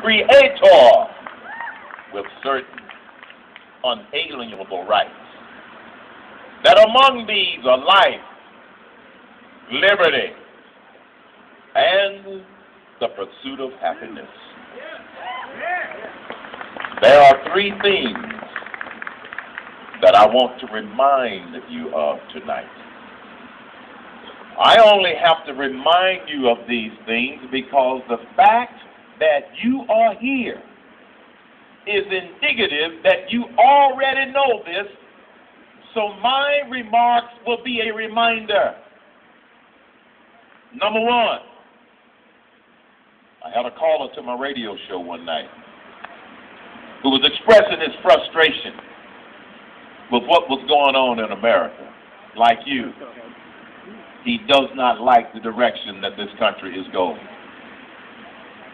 Creator with certain unalienable rights. That among these are life, liberty, and the pursuit of happiness. There are three things that I want to remind you of tonight. I only have to remind you of these things because the fact that you are here is indicative that you already know this, so my remarks will be a reminder. Number one, I had a caller to my radio show one night who was expressing his frustration with what was going on in America. Like you, he does not like the direction that this country is going.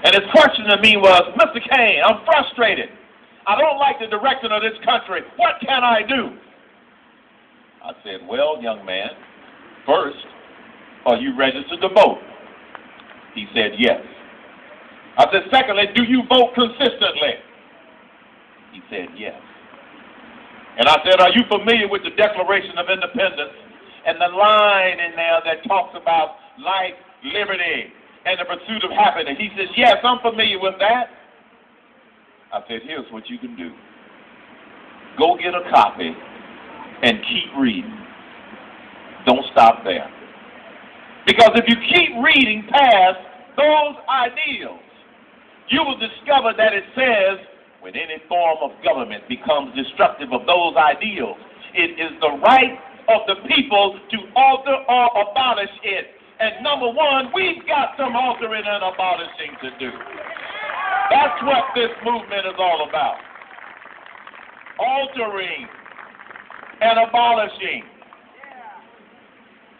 And his question to me was, Mr. Cain, I'm frustrated. I don't like the direction of this country. What can I do? I said, well, young man, first, are you registered to vote? He said, yes. I said, secondly, do you vote consistently? He said, yes. And I said, are you familiar with the Declaration of Independence and the line in there that talks about life, liberty, and the pursuit of happiness? He says, yes, I'm familiar with that. I said, here's what you can do. Go get a copy and keep reading. Don't stop there. Because if you keep reading past those ideals, you will discover that it says, when any form of government becomes destructive of those ideals, it is the right of the people to alter or abolish it. And number one, we've got some altering and abolishing to do. That's what this movement is all about. Altering and abolishing.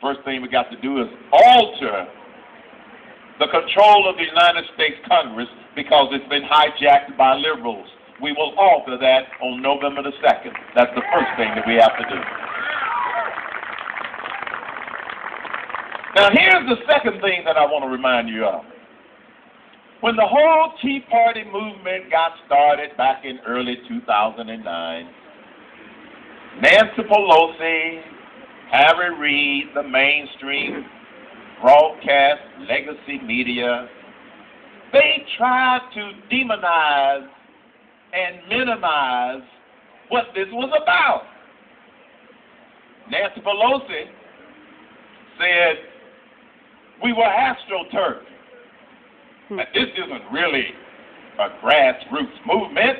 First thing we got to do is alter the control of the United States Congress because it's been hijacked by liberals. We will alter that on November the 2nd. That's the first thing that we have to do. Now here's the second thing that I want to remind you of. When the whole Tea Party movement got started back in early 2009, Nancy Pelosi, Harry Reid, the mainstream broadcast legacy media, they tried to demonize and minimize what this was about. Nancy Pelosi said we were astroturf. And this isn't really a grassroots movement.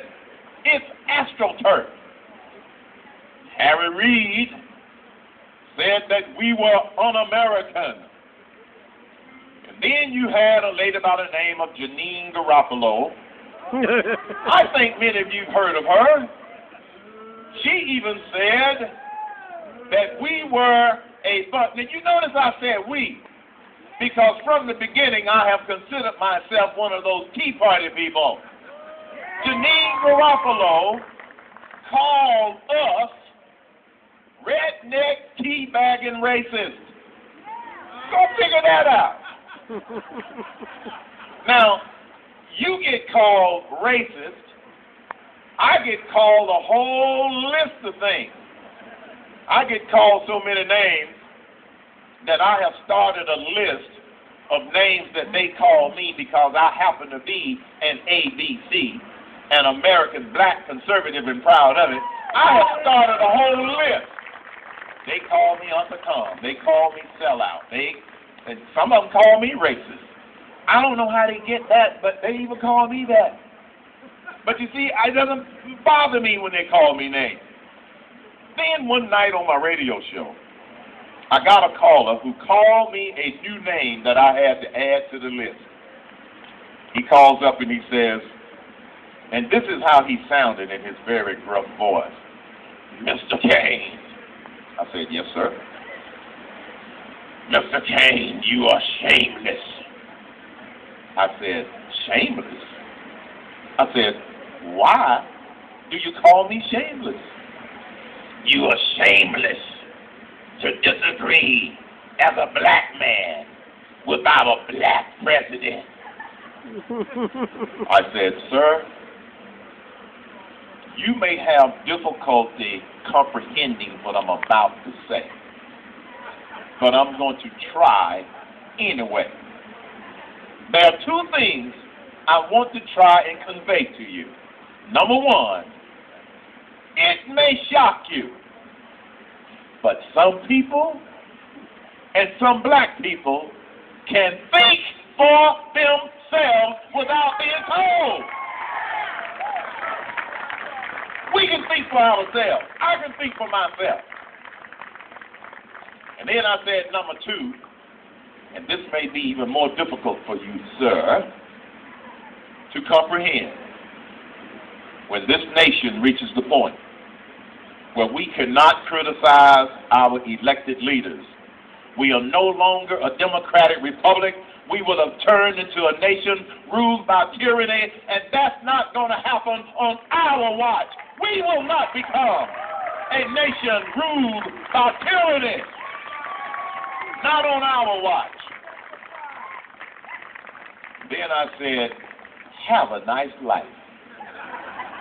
It's astroturf. Harry Reid said that we were un-American. And then you had a lady by the name of Janine Garofalo. I think many of you have heard of her. She even said that we were a bunch. Now you notice I said we, because from the beginning I have considered myself one of those Tea Party people. Janine Garofalo called us redneck teabagging racists. Go figure that out. Now, you get called racist. I get called a whole list of things. I get called so many names that I have started a list of names that they call me because I happen to be an ABC, an American black conservative and proud of it. I have started a whole list. They call me Uncle Tom. They call me sellout. And some of them call me racist. I don't know how they get that, but they even call me that. But you see, it doesn't bother me when they call me names. Then one night on my radio show, I got a caller who called me a new name that I had to add to the list. He calls up and he says, and this is how he sounded in his very gruff voice, Mr. Cain. I said, yes, sir. Mr. Cain, you are shameless. I said, shameless? I said, why do you call me shameless? You are shameless to disagree as a black man with our black president. I said, sir, you may have difficulty comprehending what I'm about to say, but I'm going to try anyway. There are two things I want to try and convey to you. Number one, it may shock you, but some people and some black people can think for themselves without being told. We can think for ourselves. I can think for myself. And then I said, number two, and this may be even more difficult for you, sir, to comprehend. When this nation reaches the point where we cannot criticize our elected leaders, we are no longer a democratic republic. We will have turned into a nation ruled by tyranny, and that's not going to happen on our watch. We will not become a nation ruled by tyranny. Not on our watch. Then I said, have a nice life,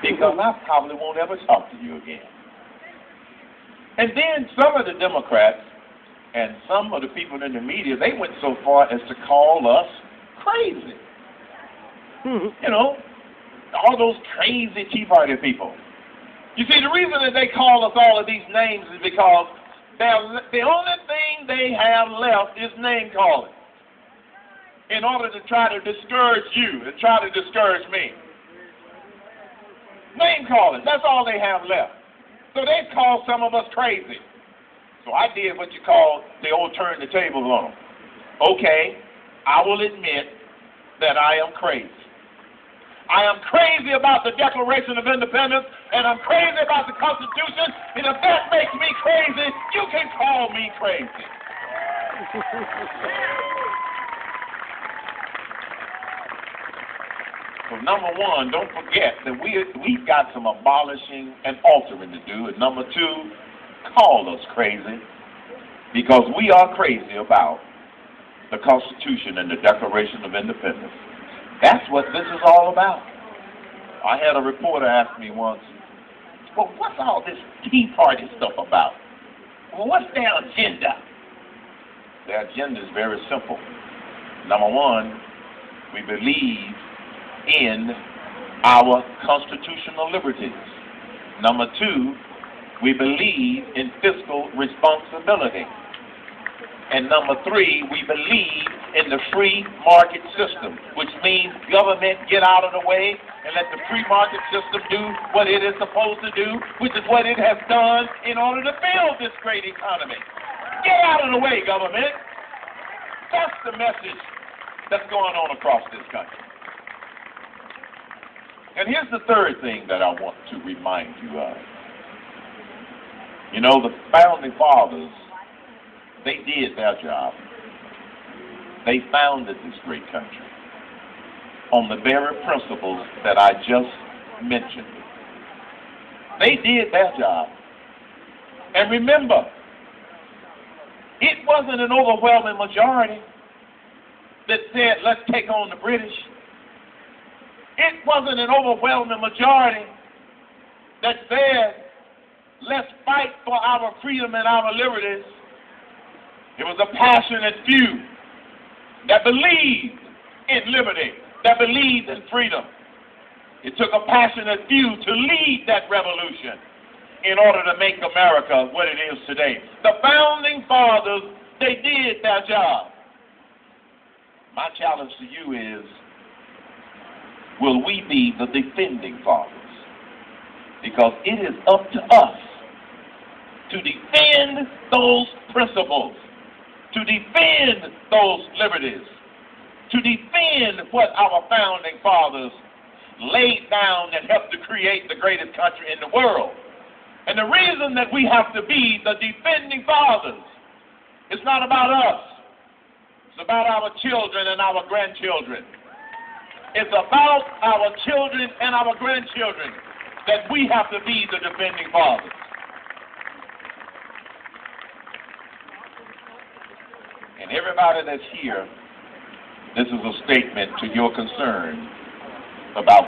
because I probably won't ever talk to you again. And then some of the Democrats and some of the people in the media, they went so far as to call us crazy. You know, all those crazy Tea Party people. You see, the reason that they call us all of these names is because the only thing they have left is name calling in order to try to discourage you and try to discourage me. Name calling, that's all they have left. So they call some of us crazy. So I did what you call the old turn the tables on them. Okay, I will admit that I am crazy. I am crazy about the Declaration of Independence, and I'm crazy about the Constitution, and if that makes me crazy, you can call me crazy. So number one, don't forget that we've got some abolishing and altering to do, and number two, call us crazy, because we are crazy about the Constitution and the Declaration of Independence. That's what this is all about. I had a reporter ask me once, well, what's all this Tea Party stuff about? Well, what's their agenda? Their agenda is very simple. Number one, we believe in our constitutional liberties. Number two, we believe in fiscal responsibility. And number three, we believe in the free market system, which means government get out of the way and let the free market system do what it is supposed to do, which is what it has done in order to build this great economy. Get out of the way, government. That's the message that's going on across this country. And here's the third thing that I want to remind you of. You know, the founding fathers, they did their job. They founded this great country on the very principles that I just mentioned. They did their job. And remember, it wasn't an overwhelming majority that said, let's take on the British. It wasn't an overwhelming majority that said, let's fight for our freedom and our liberties. It was a passionate few that believed in liberty, that believed in freedom. It took a passionate few to lead that revolution in order to make America what it is today. The founding fathers, they did their job. My challenge to you is, will we be the defending fathers? Because it is up to us to defend those principles, to defend those liberties, to defend what our founding fathers laid down that helped to create the greatest country in the world. And the reason that we have to be the defending fathers, it's not about us. It's about our children and our grandchildren. It's about our children and our grandchildren that we have to be the defending fathers. And everybody that's here This is a statement to your concern about